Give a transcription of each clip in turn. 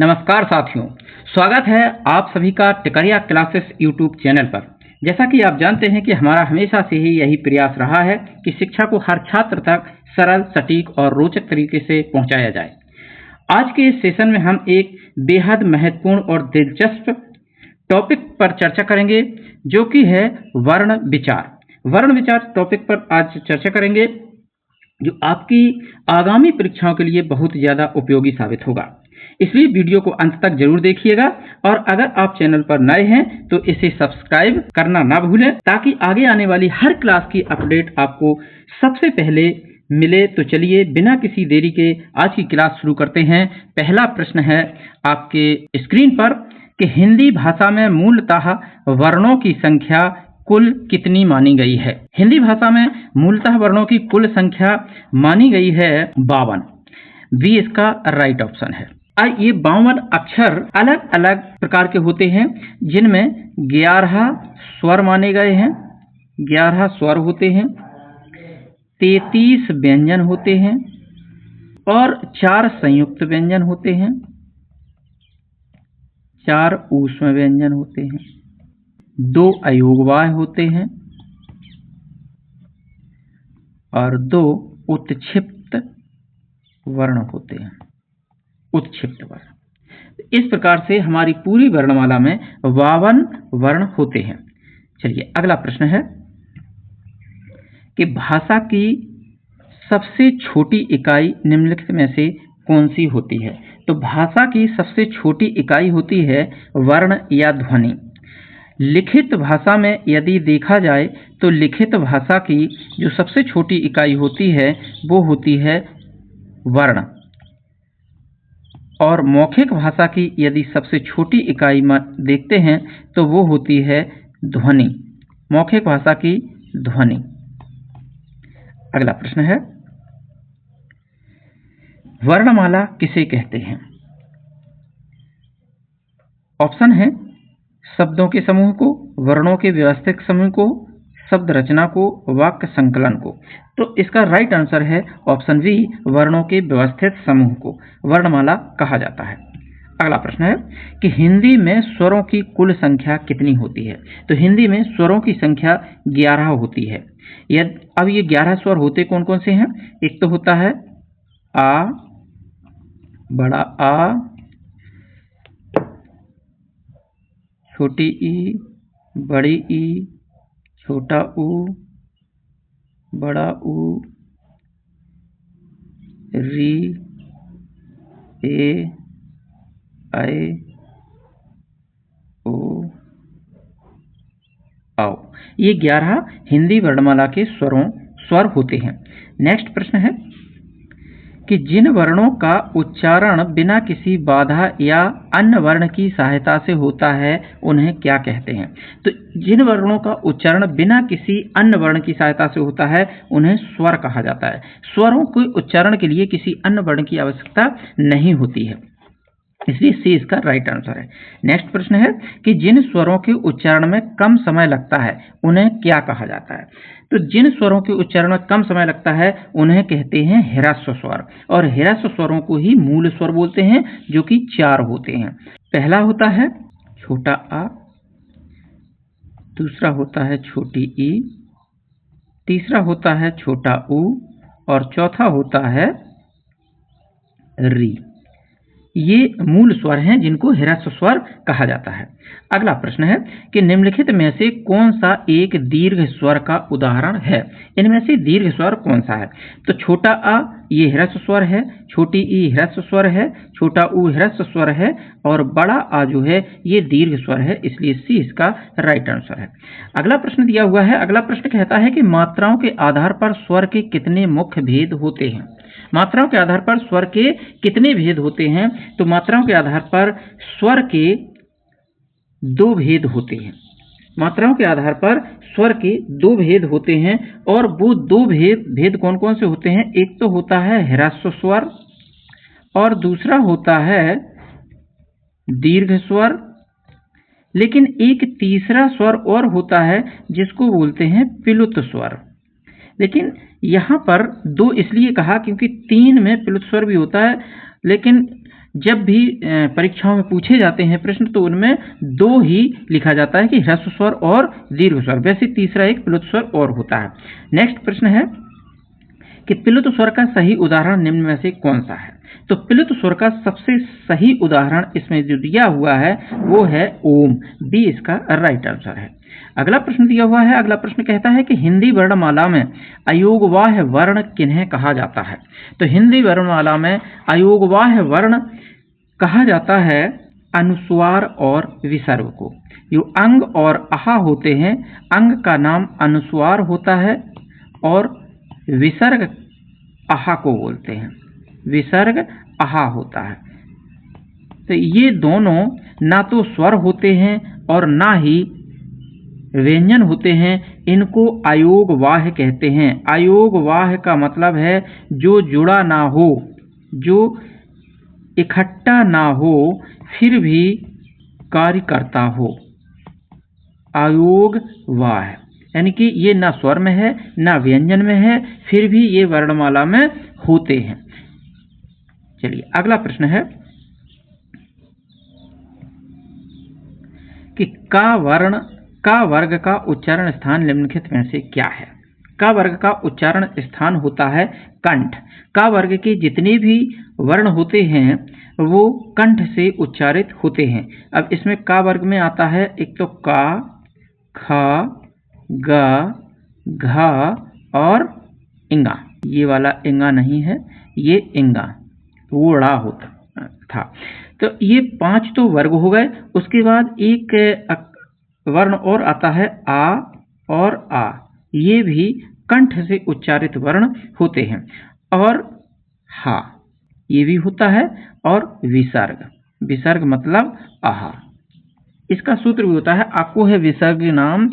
नमस्कार साथियों, स्वागत है आप सभी का टिकरिया क्लासेस यूट्यूब चैनल पर। जैसा कि आप जानते हैं कि हमारा हमेशा से ही यही प्रयास रहा है कि शिक्षा को हर छात्र तक सरल, सटीक और रोचक तरीके से पहुंचाया जाए। आज के इस सेशन में हम एक बेहद महत्वपूर्ण और दिलचस्प टॉपिक पर चर्चा करेंगे, जो कि है वर्ण विचार। वर्ण विचार टॉपिक पर आज चर्चा करेंगे, जो आपकी आगामी परीक्षाओं के लिए बहुत ज़्यादा उपयोगी साबित होगा। इसलिए वीडियो को अंत तक जरूर देखिएगा और अगर आप चैनल पर नए हैं तो इसे सब्सक्राइब करना ना भूलें, ताकि आगे आने वाली हर क्लास की अपडेट आपको सबसे पहले मिले। तो चलिए बिना किसी देरी के आज की क्लास शुरू करते हैं। पहला प्रश्न है आपके स्क्रीन पर कि हिंदी भाषा में मूलतः वर्णों की संख्या कुल कितनी मानी गई है। हिंदी भाषा में मूलतः वर्णों की कुल संख्या मानी गई है 52। बी इसका राइट ऑप्शन है। ये 52 अक्षर अलग अलग प्रकार के होते हैं, जिनमें 11 स्वर माने गए हैं। 11 स्वर होते हैं, 33 व्यंजन होते हैं और 4 संयुक्त व्यंजन होते हैं, 4 ऊष्म व्यंजन होते हैं, 2 अयोगवाय होते हैं और 2 उत्क्षिप्त वर्ण होते हैं। उत्क्षिप्त वर्ण। इस प्रकार से हमारी पूरी वर्णमाला में 52 वर्ण होते हैं। चलिए अगला प्रश्न है कि भाषा की सबसे छोटी इकाई निम्नलिखित में से कौन सी होती है। तो भाषा की सबसे छोटी इकाई होती है वर्ण या ध्वनि। लिखित भाषा में यदि देखा जाए तो लिखित भाषा की जो सबसे छोटी इकाई होती है वो होती है वर्ण, और मौखिक भाषा की यदि सबसे छोटी इकाई देखते हैं तो वो होती है ध्वनि। मौखिक भाषा की ध्वनि। अगला प्रश्न है वर्णमाला किसे कहते हैं। ऑप्शन है शब्दों के समूह को, वर्णों के व्यवस्थित समूह को, शब्द रचना को, वाक्य संकलन को। तो इसका राइट आंसर है ऑप्शन बी, वर्णों के व्यवस्थित समूह को वर्णमाला कहा जाता है। अगला प्रश्न है कि हिंदी में स्वरों की कुल संख्या कितनी होती है। तो हिंदी में स्वरों की संख्या 11 होती है। अब ये 11 स्वर होते कौन कौन से हैं। एक तो होता है आ, बड़ा आ, छोटी ई, बड़ी ई, छोटा ऊ, बड़ा ऊ, री, ए, ऐ, ओ, आओ। ये 11 हिंदी वर्णमाला के स्वर होते हैं। नेक्स्ट प्रश्न है कि जिन वर्णों का उच्चारण बिना किसी बाधा या अन्य वर्ण की सहायता से होता है उन्हें क्या कहते हैं। तो जिन वर्णों का उच्चारण बिना किसी अन्य वर्ण की सहायता से होता है उन्हें स्वर कहा जाता है। स्वरों के उच्चारण के लिए किसी अन्य वर्ण की आवश्यकता नहीं होती है, इसलिए सी इसका राइट आंसर है। नेक्स्ट प्रश्न है कि जिन स्वरों के उच्चारण में कम समय लगता है उन्हें क्या कहा जाता है। तो जिन स्वरों के उच्चारण में कम समय लगता है उन्हें कहते हैं ह्रस्व स्वर, और ह्रस्व स्वरों को ही मूल स्वर बोलते हैं, जो कि 4 होते हैं। पहला होता है छोटा आ, दूसरा होता है छोटी ई, तीसरा होता है छोटा ऊ और चौथा होता है री। ये मूल स्वर हैं जिनको ह्रस्व स्वर कहा जाता है। अगला प्रश्न है कि निम्नलिखित में से कौन सा एक दीर्घ स्वर का उदाहरण है। इनमें से दीर्घ स्वर कौन सा है। तो छोटा आ ये ह्रस्व स्वर है, छोटी ई ह्रस्व स्वर है, छोटा ऊ ह्रस्व स्वर है और बड़ा आ जो है ये दीर्घ स्वर है, इसलिए सी इसका राइट आंसर है। अगला प्रश्न दिया हुआ है। अगला प्रश्न कहता है कि मात्राओं के आधार पर स्वर के कितने मुख्य भेद होते हैं। मात्राओं के आधार पर स्वर के कितने भेद होते हैं। तो मात्राओं के आधार पर स्वर के 2 भेद होते हैं। मात्राओं के आधार पर स्वर के 2 भेद होते हैं, और वो 2 भेद कौन कौन से होते हैं। एक तो होता है ह्रस्व स्वर और दूसरा होता है दीर्घ स्वर। लेकिन एक तीसरा स्वर और होता है जिसको बोलते हैं प्लुत स्वर। लेकिन यहाँ पर 2 इसलिए कहा क्योंकि 3 में प्लुत स्वर भी होता है, लेकिन जब भी परीक्षाओं में पूछे जाते हैं प्रश्न तो उनमें 2 ही लिखा जाता है कि ह्रस्व स्वर और दीर्घ स्वर, वैसे तीसरा एक प्लुत स्वर और होता है। नेक्स्ट प्रश्न है कि प्लुत स्वर का सही उदाहरण निम्न में से कौन सा है? तो प्लुत स्वर का सबसे सही उदाहरण इसमें जो दिया हुआ है वो है ओम, बी इसका राइट आंसर है। अगला प्रश्न दिया हुआ है, अगला प्रश्न कहता है कि हिंदी वर्णमाला में अयोगवाह्य वर्ण किन्हें कहा जाता है? तो हिंदी वर्णमाला में अयोगवाह्य वर्ण कहा जाता है अनुस्वार और विसर्ग को। जो अंग और आहा होते हैं, अंग का नाम अनुस्वार होता है और विसर्ग आहा को बोलते हैं, विसर्ग आहा होता है। तो ये दोनों ना तो स्वर होते हैं और ना ही व्यंजन होते हैं, इनको अयोगवाह्य कहते हैं। अयोगवाह्य का मतलब है जो जुड़ा ना हो, जो इकट्ठा ना हो फिर भी कार्य करता हो, अयोगवाह्य। यानी कि ये ना स्वर में है ना व्यंजन में है, फिर भी ये वर्णमाला में होते हैं। चलिए अगला प्रश्न है कि का वर्ग का उच्चारण स्थान निम्नलिखित में से क्या है? का वर्ग का उच्चारण स्थान होता है कंठ। का वर्ग के जितने भी वर्ण होते हैं वो कंठ से उच्चारित होते हैं। अब इसमें का वर्ग में आता है एक तो का, खा, गा, घा और इंगा। ये वाला इंगा नहीं है, ये इंगा वो ड़ा होता था। तो ये 5 तो वर्ग हो गए। उसके बाद एक वर्ण और आता है आ और आ, ये भी कंठ से उच्चारित वर्ण होते हैं। और हा ये भी होता है, और विसर्ग मतलब आहा, इसका सूत्र भी होता है आको है विसर्ग नाम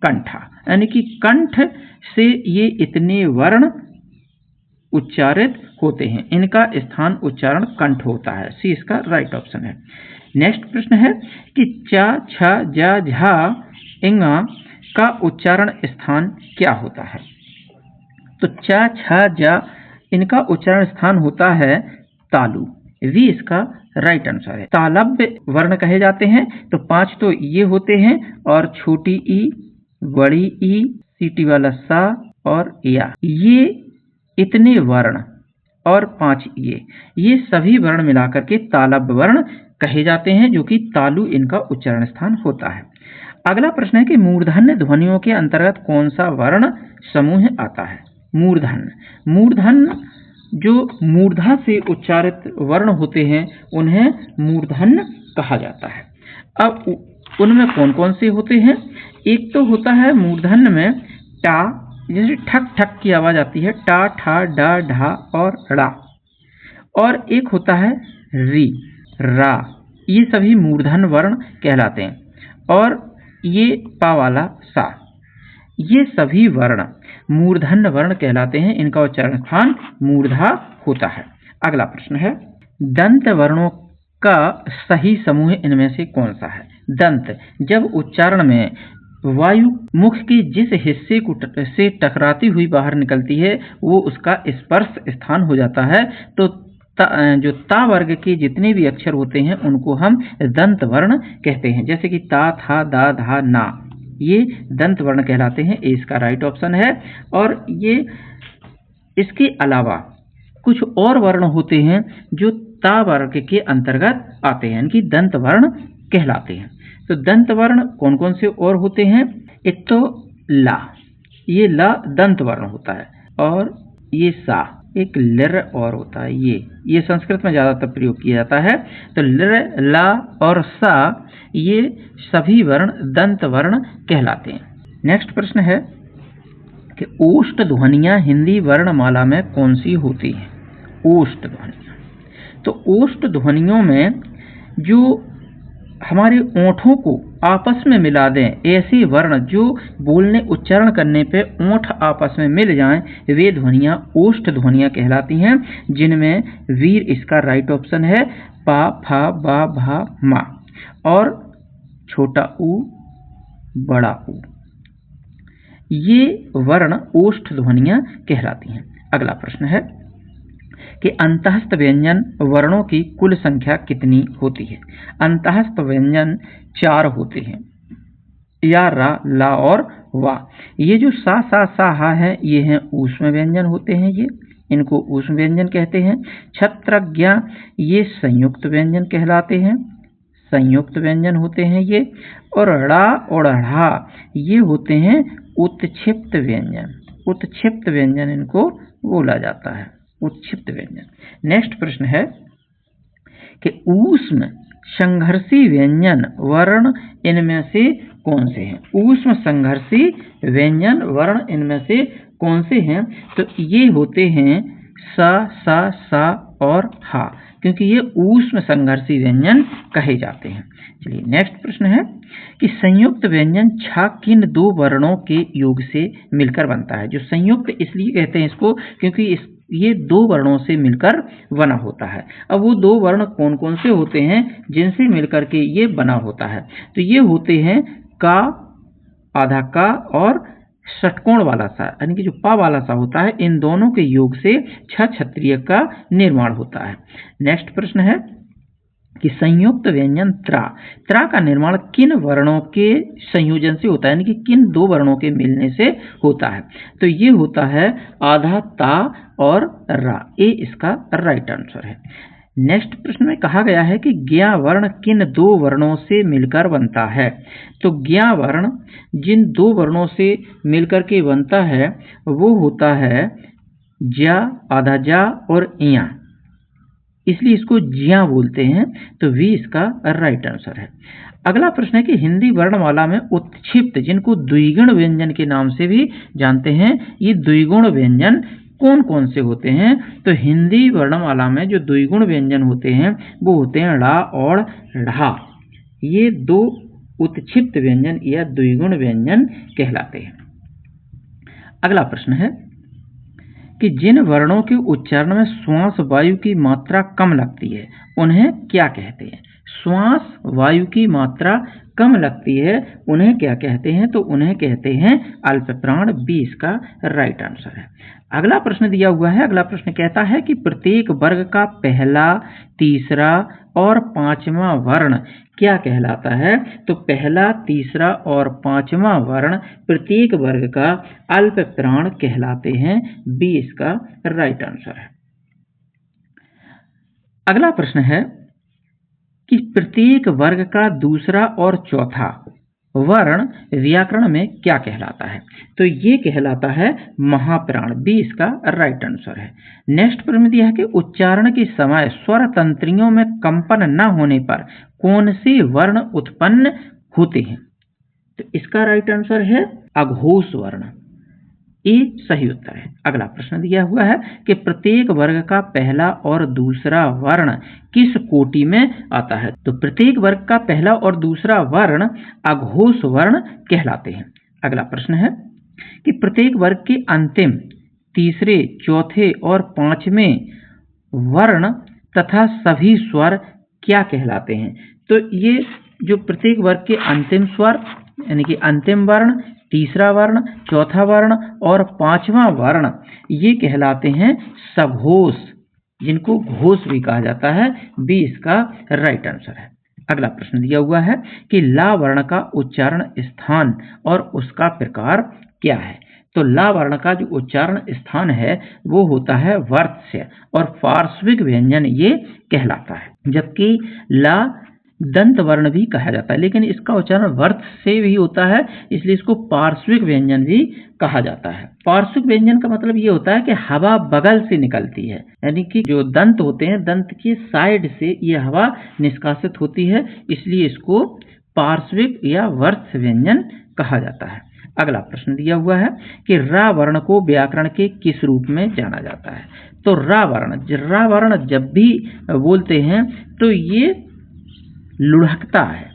कंठा। यानी कि कंठ से ये इतने वर्ण उच्चारित होते हैं, इनका स्थान उच्चारण कंठ होता है। सी इसका राइट ऑप्शन है। नेक्स्ट प्रश्न है कि चा, छा, जा, झा, इंगा का उच्चारण स्थान क्या होता है? तो चा, छा, जा इनका उच्चारण स्थान होता है तालु, वी इसका राइट आंसर है। तालव्य वर्ण कहे जाते हैं। तो 5 तो ये होते हैं और छोटी ई, बड़ी ई, सीटी वाला सा और या, ये इतने वर्ण और 5 ये सभी वर्ण मिलाकर के तालव्य वर्ण कहे जाते हैं, जो कि तालु इनका उच्चारण स्थान होता है। अगला प्रश्न है कि मूर्धन्य ध्वनियों के अंतर्गत कौन सा वर्ण समूह आता है? मूर्धन्य जो मूर्धा से उच्चारित वर्ण होते हैं उन्हें मूर्धन्य कहा जाता है। अब उनमें कौन कौन से होते हैं? एक तो होता है मूर्धन्य में टा, जैसे ठक ठक की आवाज आती है, टा, ठा, डा, ढा और ड़ा। और एक होता है री, रा, ये सभी मूर्धन्य वर्ण कहलाते हैं। और ये पा वाला सा, ये सभी वर्ण मूर्धन्य वर्ण कहलाते हैं, इनका उच्चारण स्थान मूर्धा होता है। अगला प्रश्न है दंत वर्णों का सही समूह इनमें से कौन सा है? दंत जब उच्चारण में वायु मुख के जिस हिस्से को से टकराती हुई बाहर निकलती है वो उसका स्पर्श स्थान हो जाता है। तो जो ता वर्ग के जितने भी अक्षर होते हैं उनको हम दंत वर्ण कहते हैं, जैसे कि ता, था, दा, धा, ना, ये दंत वर्ण कहलाते हैं। ए इसका राइट ऑप्शन है। और ये इसके अलावा कुछ और वर्ण होते हैं जो ता वर्ग के अंतर्गत आते हैं, इनकी दंत वर्ण कहलाते हैं। तो दंत वर्ण कौन कौन से और होते हैं? एक तो ला, ये ला दंत वर्ण होता है। और ये सा, एक लर और होता है, ये संस्कृत में ज़्यादातर प्रयोग किया जाता है। तो लर, ला और सा ये सभी वर्ण दंत वर्ण कहलाते हैं। नेक्स्ट प्रश्न है कि ओष्ठ ध्वनियाँ हिंदी वर्णमाला में कौन सी होती हैं? ओष्ठ ध्वनियाँ, तो ओष्ठ ध्वनियों में जो हमारे ओंठों को आपस में मिला दें, ऐसे वर्ण जो बोलने उच्चारण करने पे ओंठ आपस में मिल जाएं, वे ध्वनियाँ ओष्ठ ध्वनियाँ कहलाती हैं, जिनमें वीर इसका राइट ऑप्शन है। पा, फा, बा, भा, मा और छोटा ऊ, बड़ा ऊ, ये वर्ण ओष्ठ ध्वनियाँ कहलाती हैं। अगला प्रश्न है कि अंतःस्थ व्यंजन वर्णों की कुल संख्या कितनी होती है। अंतःस्थ व्यंजन 4 होते हैं, या, रा, ला और वा। ये जो सा, सा, सा, हा है, ये हैं ऊष्म व्यंजन होते हैं, ये इनको ऊष्म व्यंजन कहते हैं। छत्र, ज्ञ, ये संयुक्त व्यंजन कहलाते हैं, संयुक्त व्यंजन होते हैं ये। और ड़ा और ढ़ा ये होते हैं उत्क्षिप्त व्यंजन, उत्क्षिप्त व्यंजन इनको बोला जाता है, उत्क्षिप्त व्यंजन। नेक्स्ट प्रश्न है कि ऊष्म संघर्षी व्यंजन वर्ण इनमें से कौन से हैं। ऊष्म संघर्षी व्यंजन वर्ण इनमें से कौन से हैं? तो ये होते हैं सा, सा, सा और हा, क्योंकि ये ऊष्म संघर्षी व्यंजन कहे जाते हैं। चलिए नेक्स्ट प्रश्न है कि संयुक्त व्यंजन छ किन 2 वर्णों के योग से मिलकर बनता है। जो संयुक्त इसलिए कहते हैं इसको क्योंकि ये 2 वर्णों से मिलकर बना होता है। अब वो 2 वर्ण कौन कौन से होते हैं जिनसे मिलकर के ये बना होता है? तो ये होते हैं का, आधा का और षटकोण वाला सा, यानी कि जो पा वाला सा होता है, इन दोनों के योग से छ छत्रिय का निर्माण होता है। नेक्स्ट प्रश्न है कि संयुक्त व्यंजन त्रा, त्रा का निर्माण किन वर्णों के संयोजन से होता है, यानी कि किन 2 वर्णों के मिलने से होता है? तो ये होता है आधा ता और रा, ए इसका राइट आंसर है। नेक्स्ट प्रश्न में कहा गया है कि ज्ञा वर्ण किन 2 वर्णों से मिलकर बनता है। तो ज्ञा वर्ण जिन 2 वर्णों से मिलकर के बनता है वो होता है ज्या, आधा जा और इया, इसलिए इसको ज्या बोलते हैं। तो वी इसका राइट आंसर है। अगला प्रश्न है कि हिंदी वर्णमाला में उत्क्षिप्त, जिनको द्विगुण व्यंजन के नाम से भी जानते हैं, ये द्विगुण व्यंजन कौन कौन से होते हैं? तो हिंदी वर्णमाला में जो द्विगुण व्यंजन होते हैं वो होते हैं ड़ा और ढ़ा। ये 2 उत्क्षिप्त व्यंजन या द्विगुण व्यंजन कहलाते हैं। अगला प्रश्न है कि जिन वर्णों के उच्चारण में श्वास वायु की मात्रा कम लगती है उन्हें क्या कहते हैं? श्वास वायु की मात्रा कम लगती है उन्हें क्या कहते हैं? तो उन्हें कहते हैं अल्प प्राण, बी इसका राइट आंसर है। अगला प्रश्न दिया हुआ है। अगला प्रश्न कहता है कि प्रत्येक वर्ग का पहला, तीसरा और 5वां वर्ण क्या कहलाता है? तो पहला, तीसरा और 5वां वर्ण प्रत्येक वर्ग का अल्प प्राण कहलाते हैं, बी इसका राइट आंसर है। अगला प्रश्न है कि प्रत्येक वर्ग का दूसरा और चौथा वर्ण व्याकरण में क्या कहलाता है? तो ये कहलाता है महाप्राण, बी इसका राइट आंसर है। नेक्स्ट प्रश्न दिया है कि उच्चारण के समय स्वर तंत्रियों में कंपन न होने पर कौन से वर्ण उत्पन्न होते हैं? तो इसका राइट आंसर है अघोष वर्ण, ए सही उत्तर है। अगला प्रश्न दिया हुआ है कि प्रत्येक वर्ग का पहला और दूसरा वर्ण किस कोटि में आता है? तो प्रत्येक वर्ग का पहला और दूसरा वर्ण अघोष वर्ण कहलाते हैं। अगला प्रश्न है कि प्रत्येक वर्ग के अंतिम, तीसरे, चौथे और 5वें वर्ण तथा सभी स्वर क्या कहलाते हैं? तो ये जो प्रत्येक वर्ग के अंतिम स्वर यानी कि अंतिम वर्ण, तीसरा वर्ण, चौथा वर्ण और 5वां वर्ण ये कहलाते हैं सघोष, जिनको घोष भी कहा जाता है, बी इसका राइट आंसर है। अगला प्रश्न दिया हुआ है कि ला वर्ण का उच्चारण स्थान और उसका प्रकार क्या है? तो ला वर्ण का जो उच्चारण स्थान है वो होता है वर्त्स्य और पार्श्विक व्यंजन ये कहलाता है, जबकि ला दंत वर्ण भी कहा जाता है, लेकिन इसका उच्चारण वर्त से भी होता है, इसलिए इसको पार्श्विक व्यंजन भी कहा जाता है। पार्श्विक व्यंजन का मतलब ये होता है कि हवा बगल से निकलती है, यानी कि जो दंत होते हैं दंत की साइड से ये हवा निष्कासित होती है, इसलिए इसको पार्श्विक या वर्त व्यंजन कहा जाता है। अगला प्रश्न दिया हुआ है कि रा वर्ण को व्याकरण के किस रूप में जाना जाता है? तो रा वर्ण जब भी बोलते हैं तो ये लुढ़कता है,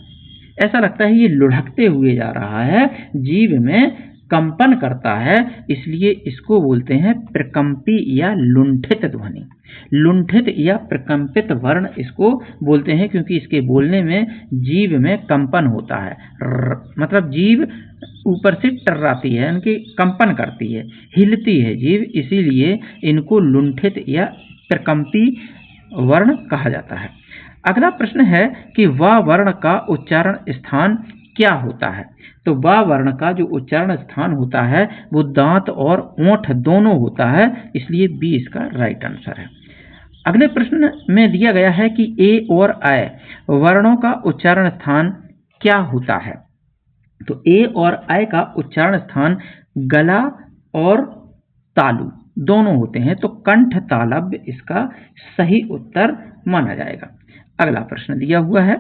ऐसा लगता है ये लुढ़कते हुए जा रहा है, जीभ में कंपन करता है, इसलिए इसको बोलते हैं प्रकंपी या लुंठित ध्वनि। लुंठित या प्रकंपित वर्ण इसको बोलते हैं क्योंकि इसके बोलने में जीभ में कंपन होता है, मतलब जीभ ऊपर से टर्राती है, यानी कि कंपन करती है, हिलती है जीभ, इसीलिए इनको लुंठित या प्रकम्पी वर्ण कहा जाता है। अगला प्रश्न है कि व वर्ण का उच्चारण स्थान क्या होता है? तो व वर्ण का जो उच्चारण स्थान होता है वो दांत और ओंठ दोनों होता है, इसलिए बी इसका राइट आंसर है। अगले प्रश्न में दिया गया है कि ए और ऐ वर्णों का उच्चारण स्थान क्या होता है? तो ए और ऐ का उच्चारण स्थान गला और तालु दोनों होते हैं, तो कंठ तालव्य इसका सही उत्तर माना जाएगा। अगला प्रश्न दिया हुआ है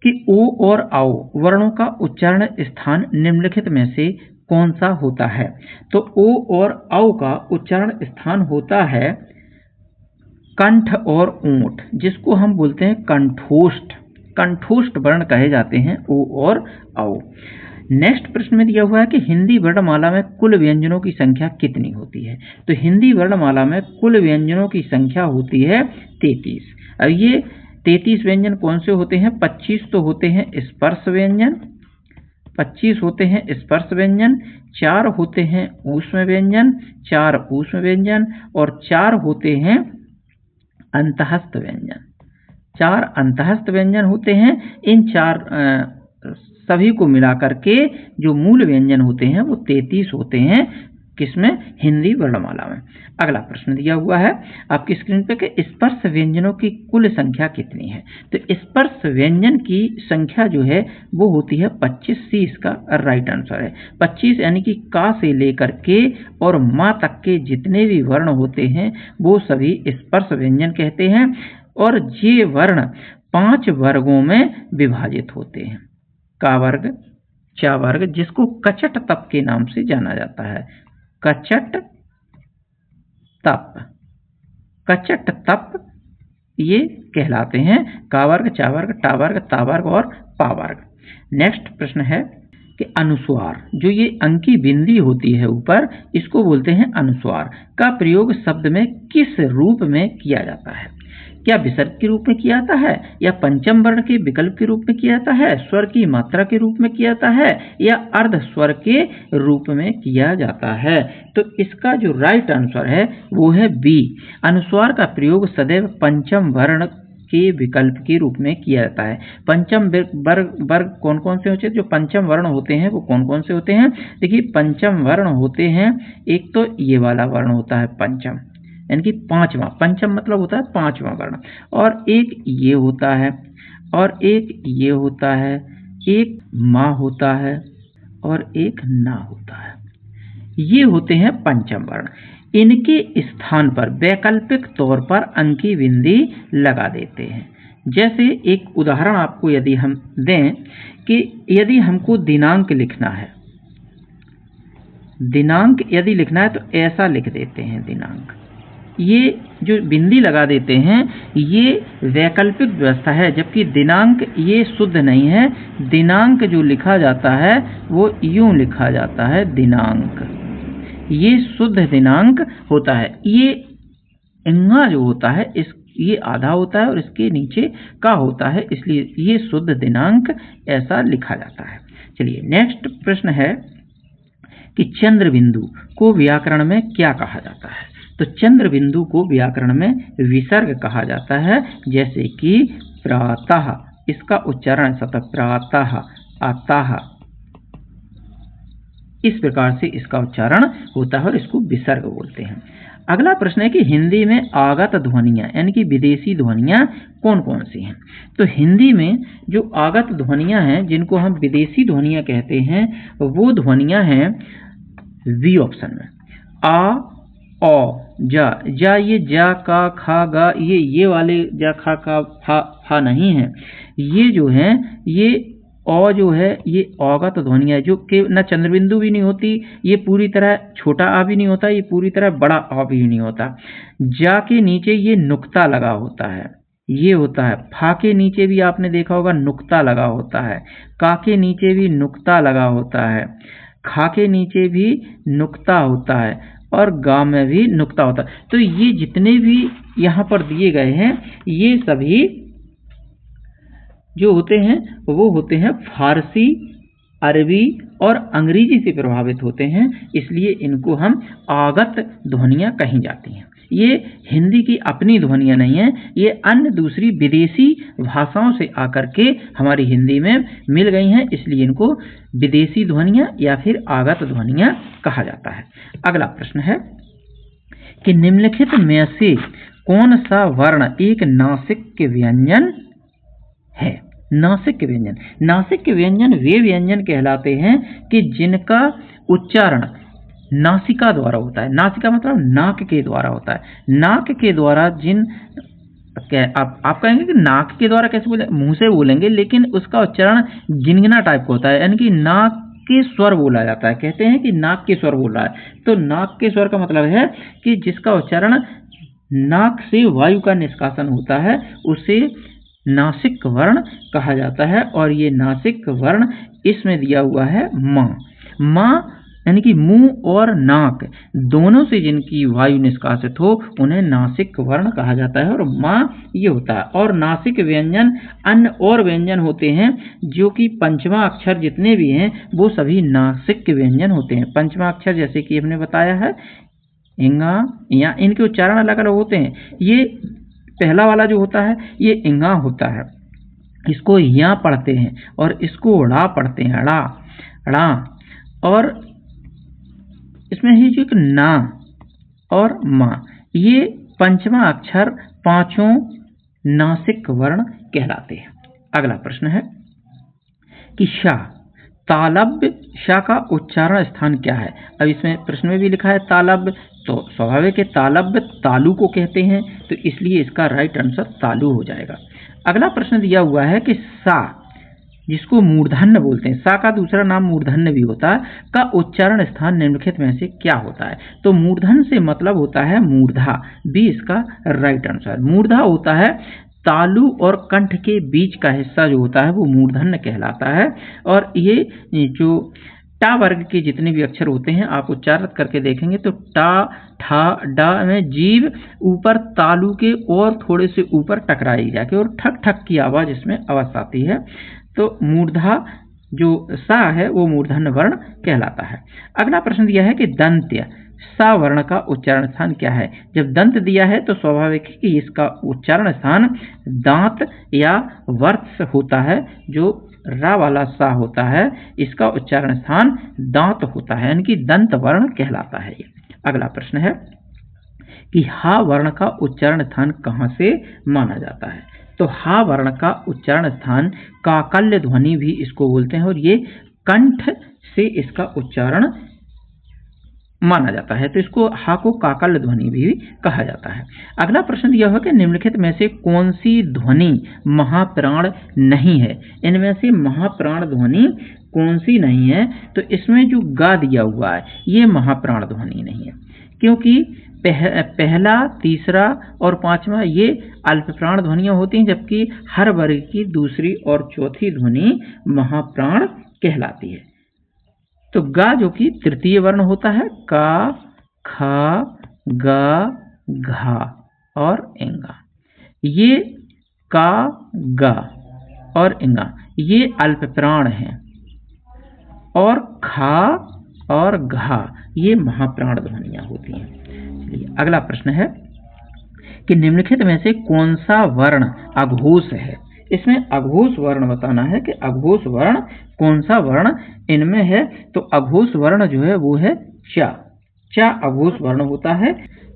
कि ओ और औ वर्णों का उच्चारण स्थान निम्नलिखित में से कौन सा होता है? तो ओ और औ का उच्चारण स्थान होता है कंठ और ओंठ, जिसको हम बोलते हैं कंठोष्ठ। कंठोष्ठ वर्ण कहे जाते हैं ओ और औ। नेक्स्ट प्रश्न में दिया हुआ है कि हिंदी वर्णमाला में कुल व्यंजनों की संख्या कितनी होती है? तो हिंदी वर्णमाला में कुल व्यंजनों की संख्या होती है 33। अब ये 33 व्यंजन कौन से होते हैं? 25 तो होते हैं स्पर्श व्यंजन, 25 होते हैं स्पर्श व्यंजन, 4 होते हैं ऊष्म व्यंजन, 4 ऊष्म व्यंजन और 4 होते हैं अंतःस्थ व्यंजन। 4 अंतःस्थ व्यंजन होते हैं। इन 4 सभी को मिलाकर के जो मूल व्यंजन होते हैं वो 33 होते हैं, किसमें? हिंदी वर्णमाला में। अगला प्रश्न दिया हुआ है आपकी स्क्रीन पे कि स्पर्श व्यंजनों की कुल संख्या कितनी है? तो स्पर्श व्यंजन की संख्या जो है वो होती है 25। सी इसका राइट आंसर है। 25 यानी कि का से लेकर के और माँ तक के जितने भी वर्ण होते हैं वो सभी स्पर्श व्यंजन कहते हैं, और ये वर्ण 5 वर्गों में विभाजित होते हैं। का वर्ग, चा वर्ग, जिसको कचट तप के नाम से जाना जाता है। कचट तप, कचट तप ये कहलाते हैं का वर्ग, चा वर्ग, टा वर्ग, ता वर्ग और पा वर्ग। नेक्स्ट प्रश्न है कि अनुस्वार, जो ये अंकी बिंदी होती है ऊपर, इसको बोलते हैं अनुस्वार। का प्रयोग शब्द में किस रूप में किया जाता है? क्या विसर्ग के रूप में किया जाता है, या पंचम वर्ण के विकल्प के रूप में किया जाता है, स्वर की मात्रा के रूप में किया जाता है, या अर्ध स्वर के रूप में किया जाता है? तो इसका जो राइट आंसर है वो है बी। अनुस्वार का प्रयोग सदैव पंचम वर्ण के विकल्प के रूप में किया जाता है। पंचम वर्ग कौन कौन से होते हैं? जो पंचम वर्ण होते हैं वो कौन कौन से होते हैं? देखिए, पंचम वर्ण होते हैं, एक तो ये वाला वर्ण होता है पंचम, यानी कि 5वां। पंचम मतलब होता है 5वां वर्ण, और एक ये होता है, और एक ये होता है, एक मा होता है और एक ना होता है। ये होते हैं पंचम वर्ण। इनके स्थान पर वैकल्पिक तौर पर अंकी बिंदी लगा देते हैं। जैसे एक उदाहरण आपको यदि हम दें कि यदि हमको दिनांक लिखना है, दिनांक यदि लिखना है तो ऐसा लिख देते हैं दिनांक। ये जो बिंदी लगा देते हैं ये वैकल्पिक व्यवस्था है, जबकि दिनांक ये शुद्ध नहीं है। दिनांक जो लिखा जाता है वो यूं लिखा जाता है दिनांक, ये शुद्ध दिनांक होता है। ये इंगा जो होता है ये आधा होता है और इसके नीचे का होता है, इसलिए ये शुद्ध दिनांक ऐसा लिखा जाता है। चलिए नेक्स्ट प्रश्न है कि चंद्र बिंदु को व्याकरण में क्या कहा जाता है? तो चंद्र बिंदु को व्याकरण में विसर्ग कहा जाता है, जैसे कि प्रातः, इसका उच्चारण सतत प्रातः, आताः, इस प्रकार से इसका उच्चारण होता है और इसको विसर्ग बोलते हैं। अगला प्रश्न है कि हिंदी में आगत ध्वनियां यानी कि विदेशी ध्वनियां कौन कौन सी हैं? तो हिंदी में जो आगत ध्वनियां हैं, जिनको हम विदेशी ध्वनियां कहते हैं, वो ध्वनियां हैं बी ऑप्शन में, आ, ओ, जा। जा ये जा, का, खा, गा, ये वाले जा, खा, का, फा नहीं है। ये जो है ये ओ जो है ये औगत ध्वनियां, जो कि न चंद्रबिंदु भी नहीं होती, ये पूरी तरह छोटा आ भी नहीं होता, ये पूरी तरह बड़ा आ भी नहीं होता। जा के नीचे ये नुक्ता लगा होता है, ये होता है। फा के नीचे भी आपने देखा होगा नुक्ता लगा होता है, का के नीचे भी नुक्ता लगा होता है, खा के नीचे भी नुक्ता होता है और गा में भी नुक्ता होता है। तो ये जितने भी यहाँ पर दिए गए हैं ये सभी जो होते हैं वो होते हैं फारसी, अरबी और अंग्रेजी से प्रभावित होते हैं, इसलिए इनको हम आगत ध्वनियां कही जाती हैं। ये हिंदी की अपनी ध्वनियाँ नहीं हैं, ये अन्य दूसरी विदेशी भाषाओं से आकर के हमारी हिंदी में मिल गई हैं, इसलिए इनको विदेशी ध्वनियाँ या फिर आगत ध्वनियाँ कहा जाता है। अगला प्रश्न है कि निम्नलिखित में से कौन सा वर्ण एक नासिक व्यंजन है? नासिक व्यंजन, नासिक व्यंजन वे व्यंजन कहलाते हैं कि जिनका उच्चारण नासिका द्वारा होता है। नासिका मतलब नाक के द्वारा होता है। नाक के द्वारा जिन आप कहेंगे कि नाक के द्वारा कैसे बोले, मुंह से बोलेंगे, लेकिन उसका उच्चारण गिनगिना टाइप का होता है, यानी कि नाक के स्वर बोला जाता है। कहते हैं कि नाक के स्वर बोला है, तो नाक के स्वर का मतलब है कि जिसका उच्चारण नाक से वायु का निष्कासन होता है, उसे नासिक वर्ण कहा जाता है। और ये नासिक वर्ण इसमें दिया हुआ है माँ यानी कि मुंह और नाक दोनों से जिनकी वायु निष्कासित हो उन्हें नासिक वर्ण कहा जाता है, और माँ ये होता है। और नासिक व्यंजन अन्य और व्यंजन होते हैं जो कि पंचमा अक्षर जितने भी हैं वो सभी नासिक व्यंजन होते हैं। पंचमा अक्षर जैसे कि हमने बताया है इंगा या, इनके उच्चारण अलग अलग होते हैं। ये पहला वाला जो होता है ये इंगा होता है, इसको या पढ़ते हैं, और इसको ड़ा पढ़ते हैं, ड़ा। और इसमें ही जो ना और माँ, ये पंचमा अक्षर पांचों नासिक वर्ण कहलाते हैं। अगला प्रश्न है कि शा, तालव्य शा का उच्चारण स्थान क्या है? अब इसमें प्रश्न में भी लिखा है तालव्य, तो स्वाभाविक है तालव्य तालु को कहते हैं, तो इसलिए इसका राइट आंसर तालु हो जाएगा। अगला प्रश्न दिया हुआ है कि सा, जिसको मूर्धन्य बोलते हैं, सा का दूसरा नाम मूर्धन्य भी होता है, का उच्चारण स्थान निम्नलिखित में से क्या होता है? तो मूर्धन्य से मतलब होता है मूर्धा, बी इसका राइट आंसर। मूर्धा होता है तालु और कंठ के बीच का हिस्सा जो होता है वो मूर्धन्य कहलाता है। और ये जो टा वर्ग के जितने भी अक्षर होते हैं आप उच्चारण करके देखेंगे तो टा, ठा, डा में जीभ ऊपर तालु के और थोड़े से ऊपर टकराई जाके और ठक ठक की आवाज इसमें अवश्य आती है। तो मूर्धा जो सा है वो मूर्धन्य वर्ण कहलाता है। अगला प्रश्न दिया है कि दंत्य सा वर्ण का उच्चारण स्थान क्या है? जब दंत दिया है तो स्वाभाविक है कि इसका उच्चारण स्थान दांत या वर्ष होता है। जो रा वाला सा होता है इसका उच्चारण स्थान दांत होता है, यानी कि दंत वर्ण कहलाता है। अगला प्रश्न है कि हा वर्ण का उच्चारण स्थान कहाँ से माना जाता है? तो हा वर्ण का उच्चारण स्थान काकल्य ध्वनि भी इसको बोलते हैं, और ये कंठ से इसका उच्चारण माना जाता है, तो इसको हा को काकल्य ध्वनि भी कहा जाता है। अगला प्रश्न यह है कि निम्नलिखित में से कौन सी ध्वनि महाप्राण नहीं है? इनमें से महाप्राण ध्वनि कौन सी नहीं है? तो इसमें जो गा दिया हुआ है ये महाप्राण ध्वनि नहीं है, क्योंकि पहला, तीसरा और पांचवा ये अल्पप्राण ध्वनियां होती हैं, जबकि हर वर्ग की दूसरी और चौथी ध्वनि महाप्राण कहलाती है। तो गा जो कि तृतीय वर्ण होता है, का, खा, गा, घा और इंगा, ये का, गा और इंगा ये अल्पप्राण हैं, और खा और घा ये महाप्राण ध्वनियां होती हैं। अगला प्रश्न है कि निम्नलिखित में से कौन सा वर्ण अघोष है? इसमें अघोष वर्ण बताना है कि अघोष वर्ण कौन सा वर्ण इनमें है। तो अघोष वर्ण जो है वो है चा, चा अघोष वर्ण होता है,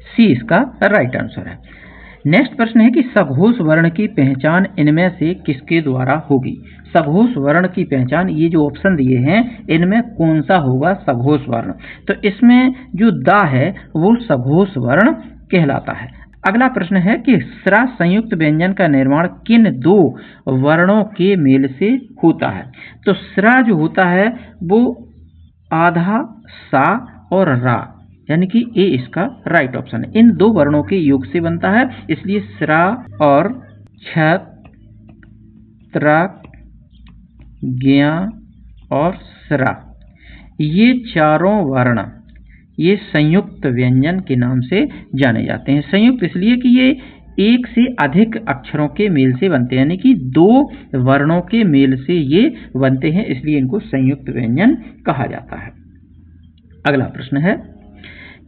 सी इसका राइट आंसर है। नेक्स्ट प्रश्न है कि सघोष वर्ण की पहचान इनमें से किसके द्वारा होगी? सघोष वर्ण की पहचान, ये जो ऑप्शन दिए हैं इनमें कौन सा होगा सघोष वर्ण? तो इसमें जो दा है वो सघोष वर्ण कहलाता है। अगला प्रश्न है कि स्रा संयुक्त व्यंजन का निर्माण किन दो वर्णों के मेल से होता है? तो स्रा जो होता है वो आधा सा और रा, यानी कि ए इसका राइट ऑप्शन है। इन दो वर्णों के योग से बनता है, इसलिए स्रा और छ, त्र, ज्ञा और स्रा ये चारों वर्ण ये संयुक्त व्यंजन के नाम से जाने जाते हैं। संयुक्त इसलिए कि ये एक से अधिक अक्षरों के मेल से बनते हैं, यानी कि दो वर्णों के मेल से ये बनते हैं, इसलिए इनको संयुक्त व्यंजन कहा जाता है। अगला प्रश्न है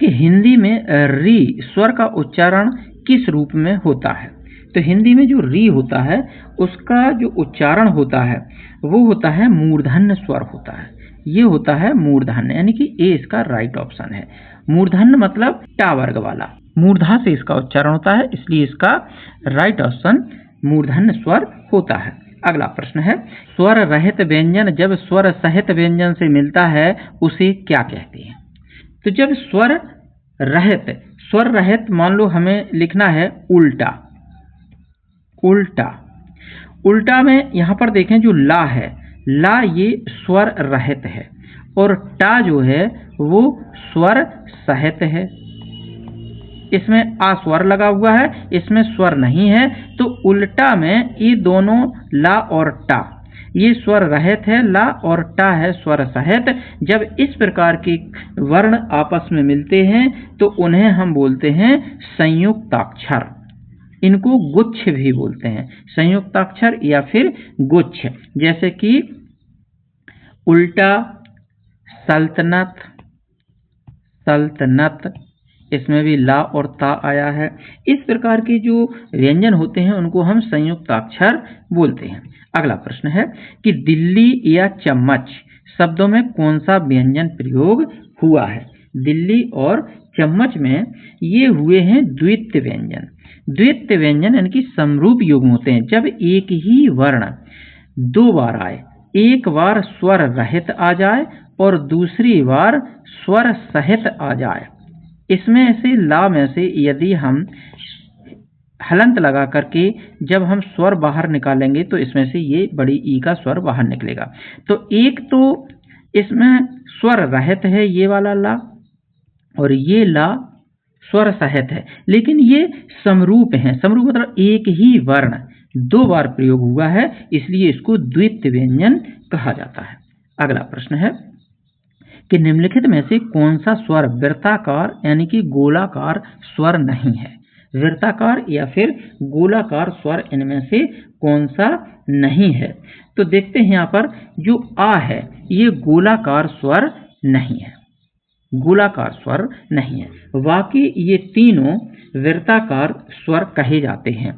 कि हिंदी में री स्वर का उच्चारण किस रूप में होता है। तो हिंदी में जो री होता है उसका जो उच्चारण होता है वो होता है मूर्धन्य स्वर होता है। ये होता है मूर्धन्य, यानी कि ए इसका राइट ऑप्शन है। मूर्धन्य मतलब टा वर्ग वाला, मूर्धा से इसका उच्चारण होता है, इसलिए इसका राइट ऑप्शन मूर्धन्य स्वर होता है। अगला प्रश्न है, स्वर रहित व्यंजन जब स्वर सहित व्यंजन से मिलता है उसे क्या कहते हैं। तो जब स्वर रहित मान लो हमें लिखना है उल्टा, उल्टा में यहाँ पर देखें जो ला है, ला ये स्वर रहित है और टा जो है वो स्वर सहित है। इसमें आ स्वर लगा हुआ है, इसमें स्वर नहीं है, तो उल्टा में ये दोनों ला और टा ये स्वर रहित है, ला और टा है स्वर सहित। जब इस प्रकार के वर्ण आपस में मिलते हैं तो उन्हें हम बोलते हैं संयुक्ताक्षर। इनको गुच्छ भी बोलते हैं, संयुक्ताक्षर या फिर गुच्छ। जैसे कि उल्टा, सल्तनत, इसमें भी ला और ता आया है। इस प्रकार के जो व्यंजन होते हैं उनको हम संयुक्ताक्षर बोलते हैं। अगला प्रश्न है कि दिल्ली या चम्मच शब्दों में कौन सा व्यंजन प्रयोग हुआ है। दिल्ली और चम्मच में ये हुए हैं द्वित्व व्यंजन। द्वित्व व्यंजन यानी कि समरूप युग्म होते हैं जब एक ही वर्ण दो बार आए, एक बार स्वर रहित आ जाए और दूसरी बार स्वर सहित आ जाए। इसमें से ला में से यदि हम हलंत लगा करके जब हम स्वर बाहर निकालेंगे तो इसमें से ये बड़ी ई का स्वर बाहर निकलेगा। तो एक तो इसमें स्वर रहित है ये वाला ला, और ये ला स्वर सहित है, लेकिन ये समरूप हैं। समरूप मतलब एक ही वर्ण दो बार प्रयोग हुआ है, इसलिए इसको द्वित्व व्यंजन कहा जाता है। अगला प्रश्न है कि निम्नलिखित में से कौन सा स्वर वृत्ताकार यानी कि गोलाकार स्वर नहीं है। वृत्ताकार या फिर गोलाकार स्वर इनमें से कौन सा नहीं है। तो देखते हैं यहाँ पर जो आ है ये गोलाकार स्वर नहीं है, गोलाकार स्वर नहीं है। बाकी ये तीनों वृत्ताकार स्वर कहे जाते हैं।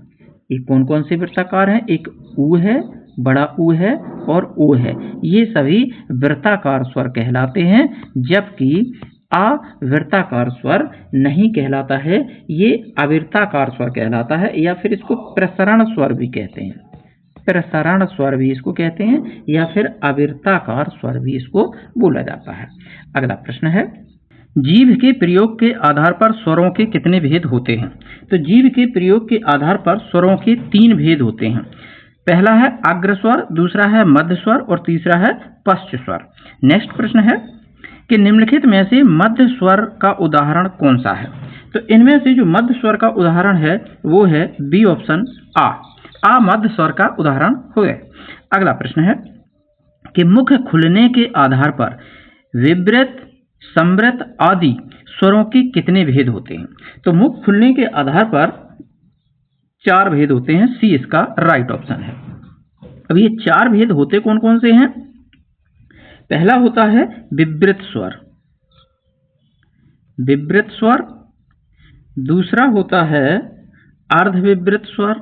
ये कौन कौन से वृत्ताकार हैं, एक ऊ है, बड़ा ऊ है और ओ है, ये सभी वृत्ताकार स्वर कहलाते हैं। जबकि आ वृत्ताकार स्वर नहीं कहलाता है, ये अवृत्ताकार स्वर कहलाता है, या फिर इसको प्रसरण स्वर भी कहते हैं। प्रसरण स्वर भी इसको कहते हैं या फिर अवृत्ताकार स्वर भी इसको बोला जाता है। अगला प्रश्न है, जीभ के प्रयोग के आधार पर स्वरों के कितने भेद होते हैं। तो जीभ के प्रयोग के आधार पर स्वरों के 3 भेद होते हैं। पहला है अग्र स्वर, दूसरा है मध्य स्वर और तीसरा है पश्च स्वर। नेक्स्ट प्रश्न है कि निम्नलिखित में से मध्य स्वर का उदाहरण कौन सा है। तो इनमें से जो मध्य स्वर का उदाहरण है वो है बी ऑप्शन आ मध्य स्वर का उदाहरण हो गया। अगला प्रश्न है कि मुख खुलने के आधार पर विवृत, संवृत आदि स्वरों के कितने भेद होते हैं। तो मुख खुलने के आधार पर 4 भेद होते हैं, सी इसका राइट ऑप्शन है। अब ये 4 भेद होते कौन कौन से हैं। पहला होता है विवृत स्वर, दूसरा होता है अर्धविवृत स्वर,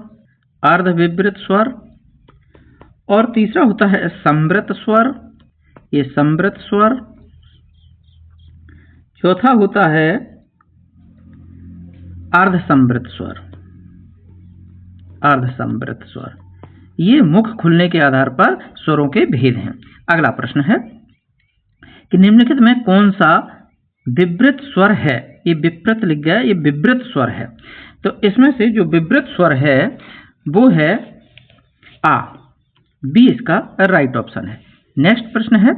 और तीसरा होता है संवृत स्वर, ये संवृत स्वर। चौथा होता है अर्धसंवृत स्वर। ये मुख खुलने के आधार पर स्वरों के भेद हैं। अगला प्रश्न है कि निम्नलिखित में कौन सा विवृत स्वर है। ये विपरीत लिख गया, ये विवृत स्वर है। तो इसमें से जो विवृत स्वर है वो है आ, बी इसका राइट ऑप्शन है। नेक्स्ट प्रश्न है,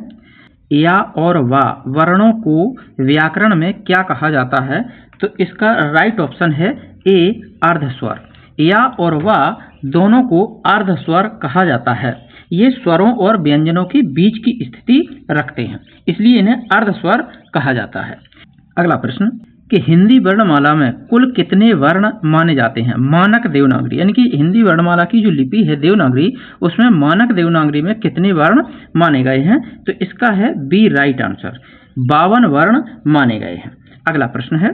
या और वा वर्णों को व्याकरण में क्या कहा जाता है। तो इसका राइट ऑप्शन है ए अर्धस्वर। या और वा दोनों को अर्धस्वर कहा जाता है। ये स्वरों और व्यंजनों के बीच की स्थिति रखते हैं, इसलिए इन्हें अर्धस्वर कहा जाता है। अगला प्रश्न कि हिंदी वर्णमाला में कुल कितने वर्ण माने जाते हैं। मानक देवनागरी यानी कि हिंदी वर्णमाला की जो लिपि है देवनागरी, उसमें मानक देवनागरी में कितने वर्ण माने गए हैं। तो इसका है बी राइट आंसर, 52 वर्ण माने गए हैं। अगला प्रश्न है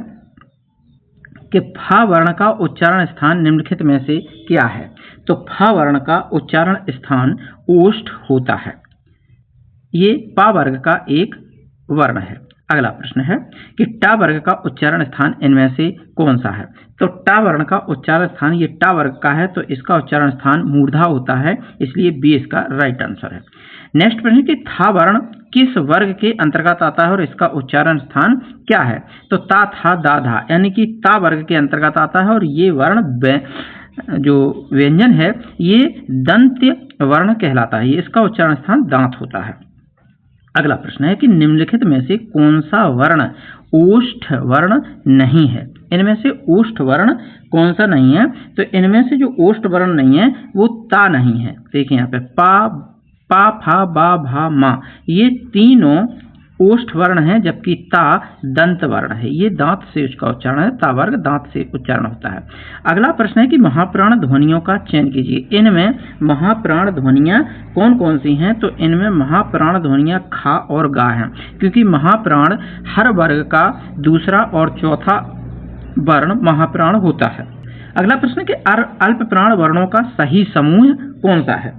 कि फा वर्ण का उच्चारण स्थान निम्नलिखित में से क्या है? तो फा वर्ण का उच्चारण स्थान ओष्ठ होता है। ये पा वर्ग का एक वर्ण है। अगला प्रश्न है कि टा वर्ग का उच्चारण स्थान इनमें से कौन सा है? तो टा वर्ण का उच्चारण स्थान ये टा वर्ग का है, तो इसका उच्चारण स्थान मूर्धा होता है, इसलिए बी इसका राइट आंसर है। नेक्स्ट प्रश्न कि था वर्ण किस वर्ग के अंतर्गत आता है और इसका उच्चारण स्थान क्या है? तो ता था दा धा यानी कि ता वर्ग के अंतर्गत आता है और ये वर्ण जो व्यंजन है ये दंत्य वर्ण कहलाता है। इसका उच्चारण स्थान दांत होता है। अगला प्रश्न है कि निम्नलिखित में से कौन सा वर्ण ओष्ठ वर्ण नहीं है? इनमें से ओष्ठ वर्ण कौन सा नहीं है? तो इनमें से जो ओष्ठ वर्ण नहीं है वो ता नहीं है। देखिए यहाँ पे पा फा बा भा मा ये तीनों ओष्ठ वर्ण है, जबकि ता दंत वर्ण है। ये दांत से उसका उच्चारण है, ता वर्ग दांत से उच्चारण होता है। अगला प्रश्न है कि महाप्राण ध्वनियों का चयन कीजिए। इनमें महाप्राण ध्वनियां कौन कौन सी हैं? तो इनमें महाप्राण ध्वनियां खा और गा हैं, क्योंकि महाप्राण हर वर्ग का दूसरा और चौथा वर्ण महाप्राण होता है। अगला प्रश्न कि अल्प प्राण वर्णों का सही समूह कौन सा है?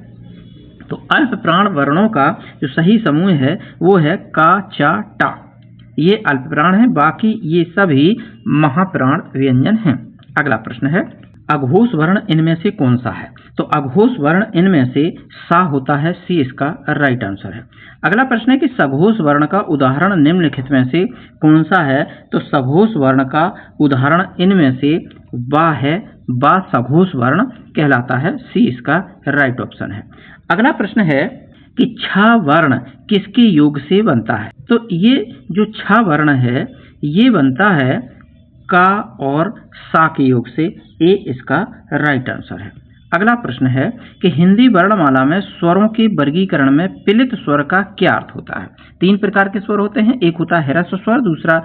तो अल्प प्राण वर्णों का जो सही समूह है वो है का चा टा। ये अल्प प्राण है, बाकी ये सभी महाप्राण व्यंजन हैं। अगला प्रश्न है अघोष वर्ण इनमें से कौन सा है? तो अघोष वर्ण इनमें से सा होता है, सी इसका राइट आंसर है। अगला प्रश्न है कि सघोष वर्ण का उदाहरण निम्नलिखित में से कौन सा है? तो सघोष वर्ण का उदाहरण इनमें से बा है, बा सघोष वर्ण कहलाता है, सी इसका राइट ऑप्शन है। अगला प्रश्न है कि छ वर्ण किसके योग से बनता है? तो ये जो छ वर्ण है ये बनता है का और सा के योग से, ए इसका राइट आंसर है। अगला प्रश्न है कि हिंदी वर्णमाला में स्वरों के वर्गीकरण में पिलित स्वर का क्या अर्थ होता है? 3 प्रकार के स्वर होते हैं, एक होता है ह्रस्व स्वर, दूसरा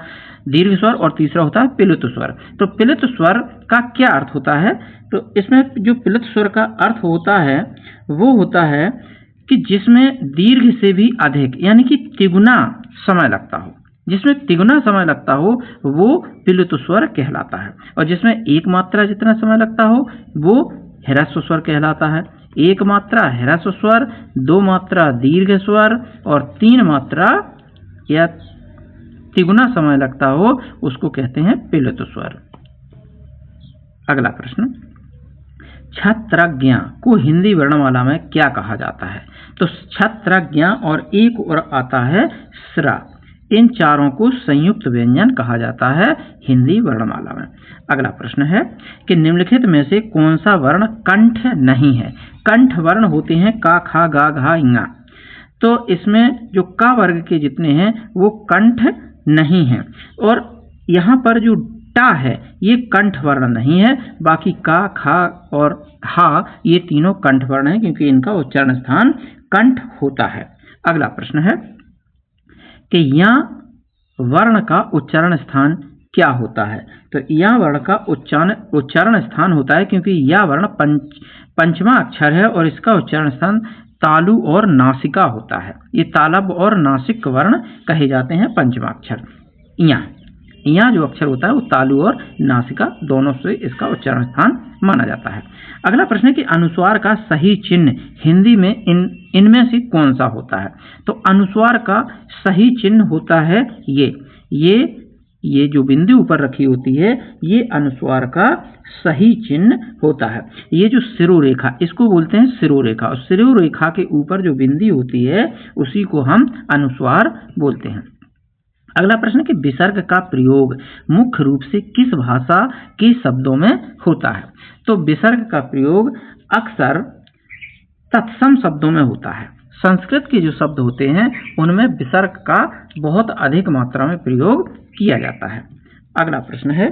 दीर्घ स्वर और तीसरा होता है पिलित स्वर। तो पिलित स्वर का क्या अर्थ होता है? तो इसमें जो पिलित स्वर का अर्थ होता है वो होता है कि जिसमें दीर्घ से भी अधिक यानी कि तिगुना समय लगता हो, जिसमें तिगुना समय लगता हो वो पिलित स्वर कहलाता है, और जिसमें एक मात्रा जितना समय लगता हो वो ह्रस्व स्वर कहलाता है। 1 मात्रा ह्रस्व स्वर, 2 मात्रा दीर्घ स्वर और 3 मात्रा या तिगुना समय लगता हो उसको कहते हैं पिलित स्वर। अगला प्रश्न छत्रज्ञ को हिंदी वर्णमाला में क्या कहा जाता है? तो छत्रज्ञ और एक और आता है स्रा, इन चारों को संयुक्त व्यंजन कहा जाता है हिंदी वर्णमाला में। अगला प्रश्न है कि निम्नलिखित में से कौन सा वर्ण कंठ नहीं है? कंठ वर्ण होते हैं का खा गा घा इंगा, तो इसमें जो का वर्ग के जितने हैं वो कंठ नहीं है, और यहाँ पर जो टा है ये कंठ वर्ण नहीं है, बाकी का खा और हा ये तीनों कंठ वर्ण हैं, क्योंकि इनका उच्चारण स्थान कंठ होता है। अगला प्रश्न है कि या वर्ण का उच्चारण स्थान क्या होता है? तो या वर्ण का उच्चारण स्थान होता है क्योंकि या वर्ण पंचमा अक्षर है और इसका उच्चारण स्थान तालु और नासिका होता है। ये तालब और नासिक वर्ण कहे जाते हैं पंचमा अक्षर। यहाँ जो अक्षर होता है वो तालु और नासिका दोनों से इसका उच्चारण स्थान माना जाता है। अगला प्रश्न है कि अनुस्वार का सही चिन्ह हिंदी में इनमें से कौन सा होता है? तो अनुस्वार का सही चिन्ह होता है ये जो बिंदु ऊपर रखी होती है ये अनुस्वार का सही चिन्ह होता है। ये जो शिरोरेखा इसको बोलते हैं शिरोरेखा, और शिरोरेखा के ऊपर जो बिंदु होती है उसी को हम अनुस्वार बोलते हैं। अगला प्रश्न कि विसर्ग का प्रयोग मुख्य रूप से किस भाषा के शब्दों में होता है? तो विसर्ग का प्रयोग अक्सर तत्सम शब्दों में होता है। संस्कृत के जो शब्द होते हैं उनमें विसर्ग का बहुत अधिक मात्रा में प्रयोग किया जाता है। अगला प्रश्न है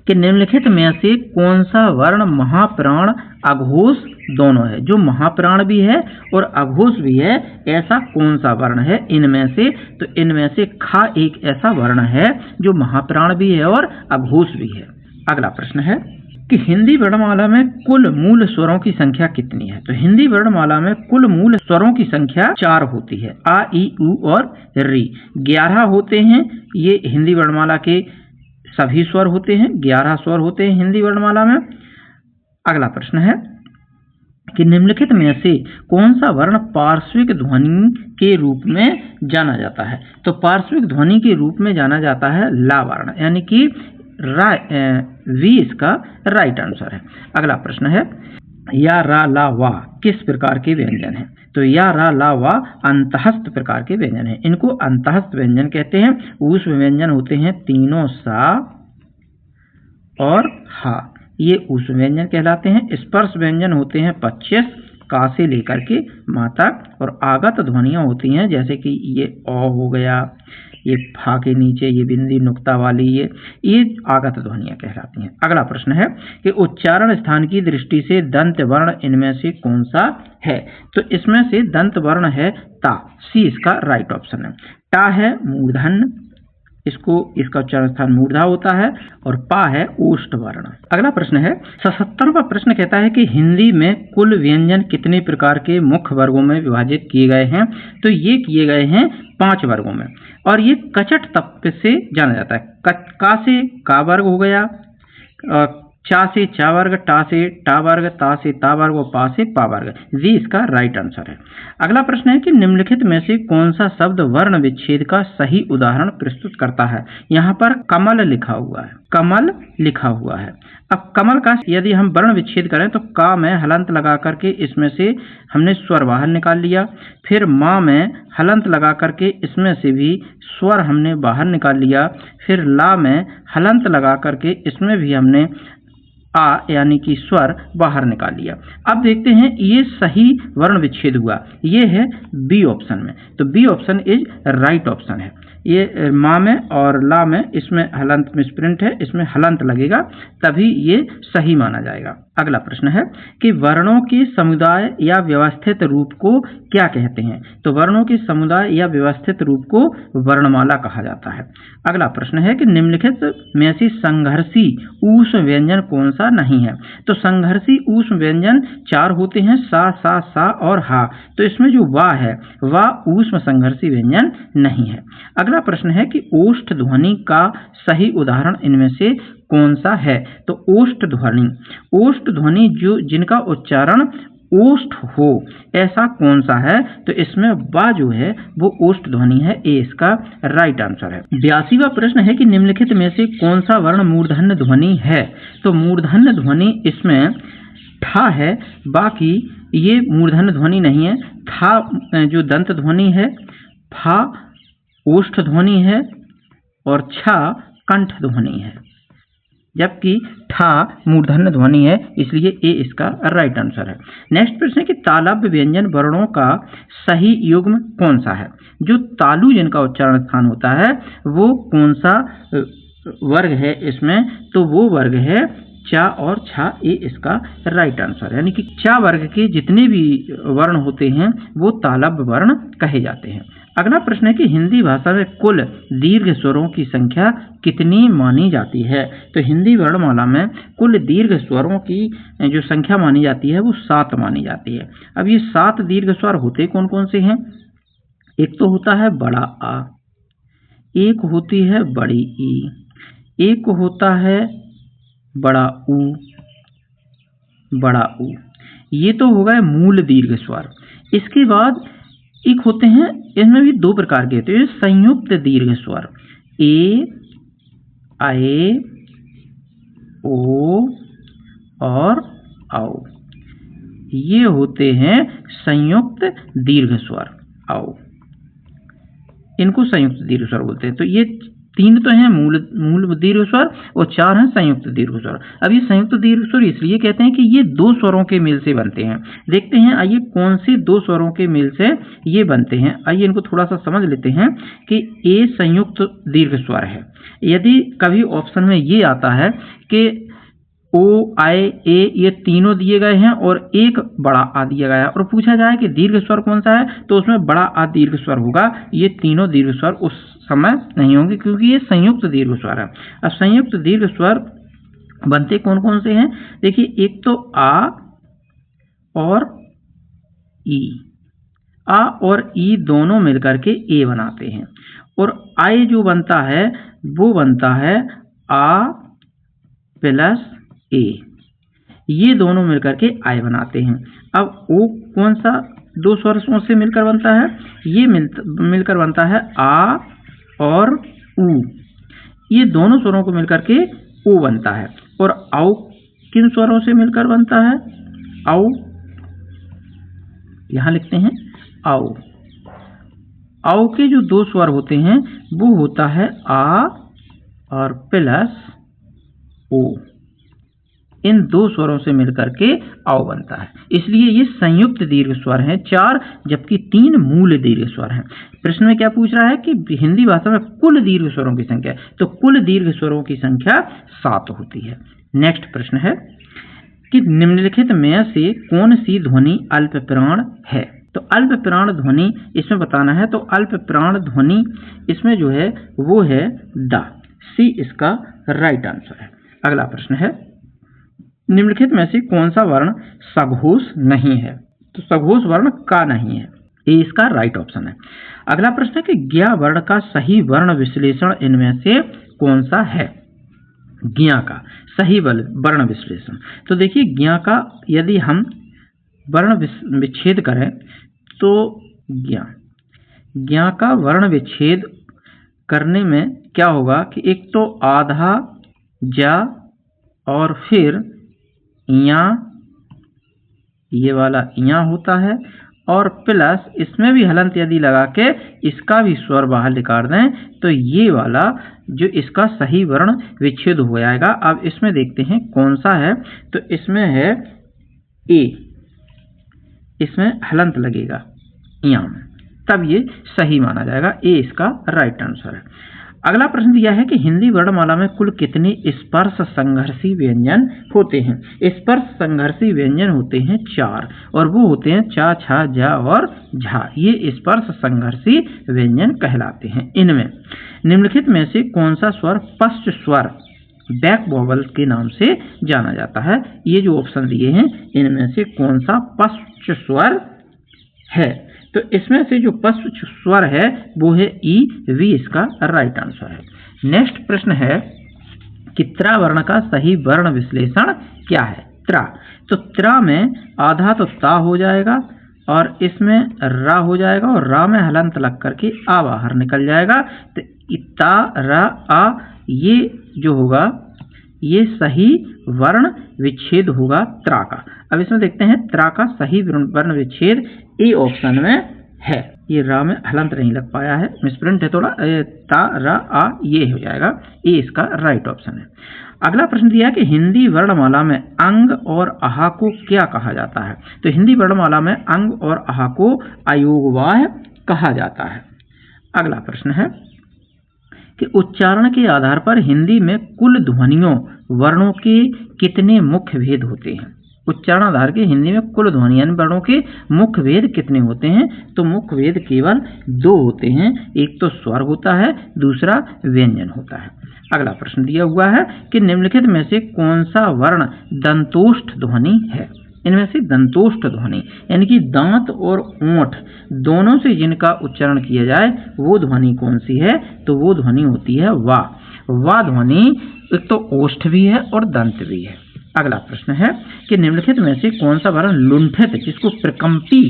कि निम्नलिखित में से कौन सा वर्ण महाप्राण अघोष दोनों है? जो महाप्राण भी है और अघोष भी है ऐसा कौन सा वर्ण है इनमें से? तो इनमें से खा एक ऐसा वर्ण है जो महाप्राण भी है और अघोष भी है। अगला प्रश्न है कि हिंदी वर्णमाला में कुल मूल स्वरों की संख्या कितनी है? तो हिंदी वर्णमाला में कुल मूल स्वरों की संख्या 4 होती है। आ, ई, उ और री 11 होते हैं। ये हिंदी वर्णमाला के सभी स्वर होते हैं, 11 स्वर होते हैं हिंदी वर्णमाला में। अगला प्रश्न है कि निम्नलिखित में से कौन सा वर्ण पार्श्विक ध्वनि के रूप में जाना जाता है? तो पार्श्विक ध्वनि के रूप में जाना जाता है ला वर्ण, यानी कि वी इसका राइट आंसर है। अगला प्रश्न है या रा ला वा किस प्रकार के व्यंजन है? तो या रा ला वा अंतःस्थ प्रकार के व्यंजन है। इनको अंतःस्थ व्यंजन कहते हैं। ऊष्म व्यंजन होते हैं तीनों सा और हा, ये ऊष्म व्यंजन कहलाते हैं। स्पर्श व्यंजन होते हैं 25 का से लेकर के मा तक, और आगत ध्वनियां होती हैं जैसे कि ये अ हो गया, ये फा के नीचे ये बिंदी नुक्ता वाली ये आगत ध्वनियां कहलाती हैं। अगला प्रश्न है कि उच्चारण स्थान की दृष्टि से दंत वर्ण इनमें से कौन सा है? तो इसमें से दंत वर्ण है ता, सी इसका राइट ऑप्शन है। टा है मूर्धन्य, इसका उच्चारण स्थान मूर्धा होता है, और पा है ओष्ठ वर्ण। अगला प्रश्न है 77वां प्रश्न कहता है कि हिंदी में कुल व्यंजन कितने प्रकार के मुख्य वर्गों में विभाजित किए गए हैं? तो ये किए गए हैं 5 वर्गों में, और ये कचट तत्व से जाना जाता है। का से का वर्ग हो गया, चा से चा वर्ग, टा से टा वर्ग, ता से ता वर्ग और पा से पा वर्ग। जी इसका राइट आंसर है। अगला प्रश्न है कि निम्नलिखित में से कौन सा शब्द वर्ण विच्छेद का सही उदाहरण प्रस्तुत करता है? यहाँ पर कमल लिखा हुआ है, कमल लिखा हुआ है। अब कमल का यदि हम वर्ण विच्छेद करें तो का में हलंत लगा करके इसमें से हमने स्वर बाहर निकाल लिया, फिर माँ में हलंत लगा करके इसमें से भी स्वर हमने बाहर निकाल लिया, फिर ला में हलंत लगा करके इसमें भी हमने आ यानी कि स्वर बाहर निकाल लिया। अब देखते हैं ये सही वर्ण विच्छेद हुआ, ये है बी ऑप्शन में। तो B option is right option है। ये माँ में और ला में इसमें हलंत मिसप्रिंट है, इसमें हलंत लगेगा तभी ये सही माना जाएगा। अगला प्रश्न है कि वर्णों के समुदाय या व्यवस्थित रूप को क्या कहते हैं? तो वर्णों के समुदाय या व्यवस्थित रूप को वर्णमाला कहा जाता है। अगला प्रश्न है कि निम्नलिखित में से संघर्षी ऊष्म व्यंजन कौन सा नहीं है? तो संघर्षी ऊष्म व्यंजन 4 होते हैं, सा और हा। तो इसमें जो वा है वह ऊष्म संघर्षी व्यंजन नहीं है। अगला प्रश्न है कि ओष्ठ ध्वनि का सही उदाहरण इनमें से कौन सा है? तो ओष्ठ ध्वनि जो जिनका उच्चारण ओष्ठ हो ऐसा कौन सा है? तो इसमें बा जो है वो ओष्ठ ध्वनि है, ए इसका राइट आंसर है। 82वां प्रश्न है कि निम्नलिखित में से कौन सा वर्ण मूर्धन्य ध्वनि है? तो मूर्धन्य ध्वनि इसमें ठा है, बाकी ये मूर्धन्य ध्वनि नहीं है। था जो दंत ध्वनि है, फा ओष्ठ ध्वनि है, और छा कंठ ध्वनि है, जबकि ठा मूर्धन्य ध्वनि है, इसलिए ए इसका राइट आंसर है। नेक्स्ट प्रश्न है कि तालव्य व्यंजन वर्णों का सही युग्म कौन सा है? जो तालु जिनका उच्चारण स्थान होता है वो कौन सा वर्ग है इसमें? तो वो वर्ग है चा और छा, ए इसका राइट आंसर है। यानी कि चा वर्ग के जितने भी वर्ण होते हैं वो तालव्य वर्ण कहे जाते हैं। अगला प्रश्न है कि हिंदी भाषा में कुल दीर्घ स्वरों की संख्या कितनी मानी जाती है? तो हिंदी वर्णमाला में कुल दीर्घ स्वरों की जो संख्या मानी जाती है वो 7 मानी जाती है। अब ये 7 दीर्घ स्वर होते कौन कौन से हैं? एक तो होता है बड़ा आ, एक होती है बड़ी ई, एक होता है बड़ा ऊ, ये तो हो गए मूल दीर्घ स्वर। इसके बाद एक होते हैं, इसमें भी 2 प्रकार के होते हैं, संयुक्त दीर्घ स्वर, ए, आए, ओ और आओ, ये होते हैं संयुक्त दीर्घ स्वर। आओ, इनको संयुक्त दीर्घ स्वर बोलते हैं। तो ये 3 तो हैं मूल दीर्घ स्वर और 4 हैं संयुक्त दीर्घ स्वर। अब ये संयुक्त दीर्घ स्वर इसलिए कहते हैं कि ये 2 स्वरों के मेल से बनते हैं। देखते हैं आइए कौन से 2 स्वरों के मेल से ये बनते हैं। आइए इनको थोड़ा सा समझ लेते हैं कि ए संयुक्त दीर्घ स्वर है। यदि कभी ऑप्शन में ये आता है कि ओ, आए, ए ये तीनों दिए गए हैं और एक बड़ा आ दिया गया है और पूछा जाए कि दीर्घ स्वर कौन सा है, तो उसमें बड़ा आ दीर्घ स्वर होगा। ये तीनों दीर्घ स्वर उस समय नहीं होंगे क्योंकि ये संयुक्त दीर्घ स्वर है। अब संयुक्त दीर्घ स्वर बनते कौन कौन से हैं? देखिए, एक तो आ और ई, आ और ई दोनों मिलकर के ए बनाते हैं, और आए जो बनता है वो बनता है आ प्लस ए, ये दोनों मिलकर के आय बनाते हैं। अब ओ कौन सा दो स्वरों से मिलकर बनता है? ये मिलकर बनता है आ और उ, ये दोनों स्वरों को मिलकर के ओ बनता है। और औ किन स्वरों से मिलकर बनता है? औ, यहां लिखते हैं औ। औ के जो दो स्वर होते हैं वो होता है आ और प्लस ओ, इन दो स्वरों से मिलकर के औ बनता है, इसलिए ये संयुक्त दीर्घ स्वर हैं 4, जबकि 3 मूल दीर्घ स्वर हैं। प्रश्न में क्या पूछ रहा है कि हिंदी भाषा में कुल दीर्घ स्वरों की संख्या, तो कुल दीर्घ स्वरों की संख्या 7 होती है। नेक्स्ट प्रश्न है कि निम्नलिखित में से कौन सी ध्वनि अल्प प्राण है? तो अल्प प्राण ध्वनि इसमें बताना है, तो अल्प प्राण ध्वनि इसमें जो है वो है द, सी इसका राइट आंसर है। अगला प्रश्न है निम्नलिखित में से कौन सा वर्ण सघोष नहीं है? तो सघोष वर्ण का नहीं है, ये इसका राइट ऑप्शन है। अगला प्रश्न है कि ज्ञ वर्ण का सही वर्ण विश्लेषण इनमें से कौन सा है? ज्ञ का सही वर्ण विश्लेषण, तो देखिए ज्ञ का यदि हम वर्ण विच्छेद करें तो ज्ञ का वर्ण विच्छेद करने में क्या होगा कि एक तो आधा जा और फिर या, ये वाला या होता है, और प्लस इसमें भी हलंत यदि लगा के इसका भी स्वर बाहर निकाल दें तो ये वाला जो इसका सही वर्ण विच्छेद हो जाएगा। अब इसमें देखते हैं कौन सा है, तो इसमें है ए, इसमें हलंत लगेगा या, तब ये सही माना जाएगा, ए इसका राइट आंसर है। अगला प्रश्न दिया है कि हिंदी वर्णमाला में कुल कितने स्पर्श संघर्षी व्यंजन होते हैं? स्पर्श संघर्षी व्यंजन होते हैं 4, और वो होते हैं चा, छा, जा और झा, ये स्पर्श संघर्षी व्यंजन कहलाते हैं। इनमें निम्नलिखित में से कौन सा स्वर पश्च स्वर बैक वोवल के नाम से जाना जाता है? ये जो ऑप्शन दिए हैं इनमें से कौन सा पश्च स्वर है? तो इसमें से जो पश्च स्वर है वो है ई, वी इसका राइट आंसर है। नेक्स्ट प्रश्न है कि त्रा वर्ण का सही वर्ण विश्लेषण क्या है? त्रा, तो त्रा में आधा तो ता हो जाएगा और इसमें रा हो जाएगा, और रा में हलंत लग करके आ बाहर निकल जाएगा, तो ता रा आ ये जो होगा ये सही वर्ण विच्छेद होगा त्रा का। अब इसमें देखते हैं त्रा का सही वर्ण विच्छेद ए ऑप्शन में है, ये रा में हलंत नहीं लग पाया है, मिसप्रिंट है थोड़ा, ता रा आ ये हो जाएगा, ए इसका राइट ऑप्शन है। अगला प्रश्न दिया है कि हिंदी वर्णमाला में अंग और आहा को क्या कहा जाता है? तो हिंदी वर्णमाला में अंग और आहा को अयोगवाह कहा जाता है। अगला प्रश्न है कि उच्चारण के आधार पर हिंदी में कुल ध्वनियों वर्णों के कितने मुख्य भेद होते हैं? उच्चारण आधार के हिंदी में कुल ध्वनि वर्णों के मुख्य भेद कितने होते हैं? तो मुख्य भेद केवल 2 होते हैं, एक तो स्वर होता है, दूसरा व्यंजन होता है। अगला प्रश्न दिया हुआ है कि निम्नलिखित में से कौन सा वर्ण दंतोष्ठ ध्वनि है? इनमें से दंतोष्ठ ध्वनि यानी कि दांत और ओंठ दोनों से जिनका उच्चारण किया जाए वो ध्वनि कौन सी है? तो वो ध्वनि होती है वा। वा ध्वनि एक तो ओष्ठ भी है और दंत भी है। अगला प्रश्न है कि निम्नलिखित में से कौन सा वर्ण लुंठित, जिसको प्रकंपी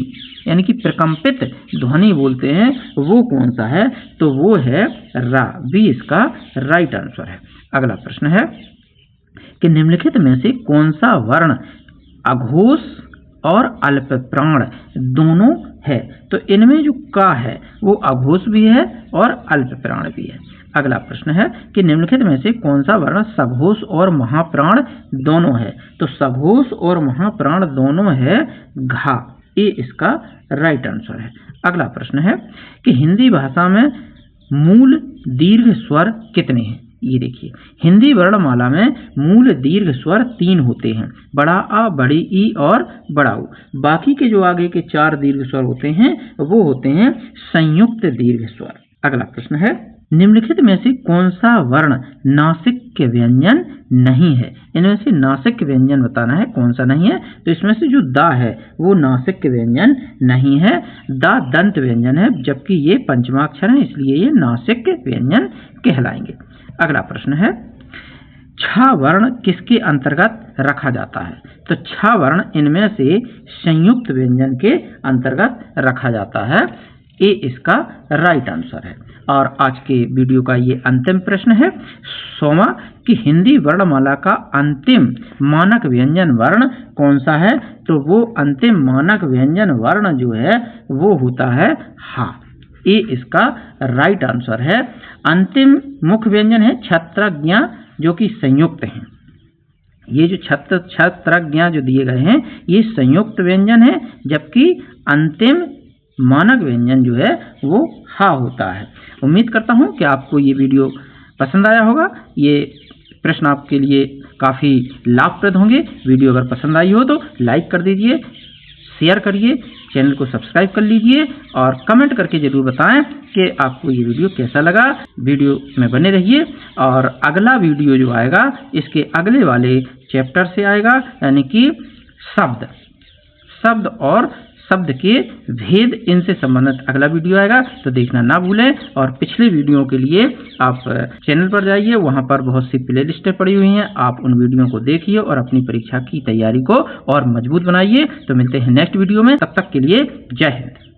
यानी कि प्रकंपित ध्वनि बोलते हैं, वो कौन सा है? तो वो है रा, बी इसका राइट आंसर है। अगला प्रश्न है कि निम्नलिखित में से कौन सा वर्ण अघोष और अल्प प्राण दोनों है? तो इनमें जो का है वो अघोष भी है और अल्प प्राण भी है। अगला प्रश्न है कि निम्नलिखित में से कौन सा वर्ण सघोष और महाप्राण दोनों है? तो सघोष और महाप्राण दोनों है घा, ये इसका राइट आंसर है। अगला प्रश्न है कि हिंदी भाषा में मूल दीर्घ स्वर कितने हैं? ये देखिए हिंदी वर्णमाला में मूल दीर्घ स्वर 3 होते हैं, बड़ा आ, बड़ी ई और बड़ा ऊ। बाकी के जो आगे के 4 दीर्घ स्वर होते हैं वो होते हैं संयुक्त दीर्घ स्वर। अगला प्रश्न है निम्नलिखित में से कौन सा वर्ण नासिक के व्यंजन नहीं है? इनमें से नासिक के व्यंजन बताना है कौन सा नहीं है। तो इसमें से जो दा है वो नासिक के व्यंजन नहीं है, दा दंत व्यंजन है, जबकि ये पंचमाक्षर है इसलिए ये नासिक के व्यंजन कहलाएंगे। अगला प्रश्न है छ वर्ण किसके अंतर्गत रखा जाता है? तो छ वर्ण इनमें से संयुक्त व्यंजन के अंतर्गत रखा जाता है। ए इसका राइट आंसर है। और आज के वीडियो का ये अंतिम प्रश्न है 100वां कि हिंदी वर्णमाला का अंतिम मानक व्यंजन वर्ण कौन सा है? तो वो अंतिम मानक व्यंजन वर्ण जो है वो होता है हा। ए इसका राइट आंसर है। अंतिम मुख्य व्यंजन है छत्रज्ञ जो कि संयुक्त हैं। ये जो छत्रज्ञ जो दिए गए हैं ये संयुक्त व्यंजन है, जबकि अंतिम मानक व्यंजन जो है वो हा होता है। उम्मीद करता हूँ कि आपको ये वीडियो पसंद आया होगा। ये प्रश्न आपके लिए काफ़ी लाभप्रद होंगे। वीडियो अगर पसंद आई हो तो लाइक कर दीजिए, शेयर करिए, चैनल को सब्सक्राइब कर लीजिए और कमेंट करके ज़रूर बताएं कि आपको ये वीडियो कैसा लगा। वीडियो में बने रहिए और अगला वीडियो जो आएगा इसके अगले वाले चैप्टर से आएगा, यानी कि शब्द और शब्द के भेद, इनसे संबंधित अगला वीडियो आएगा, तो देखना ना भूलें। और पिछले वीडियो के लिए आप चैनल पर जाइए, वहां पर बहुत सी प्लेलिस्टें पड़ी हुई हैं, आप उन वीडियो को देखिए और अपनी परीक्षा की तैयारी को और मजबूत बनाइए। तो मिलते हैं नेक्स्ट वीडियो में, तब तक के लिए जय हिंद।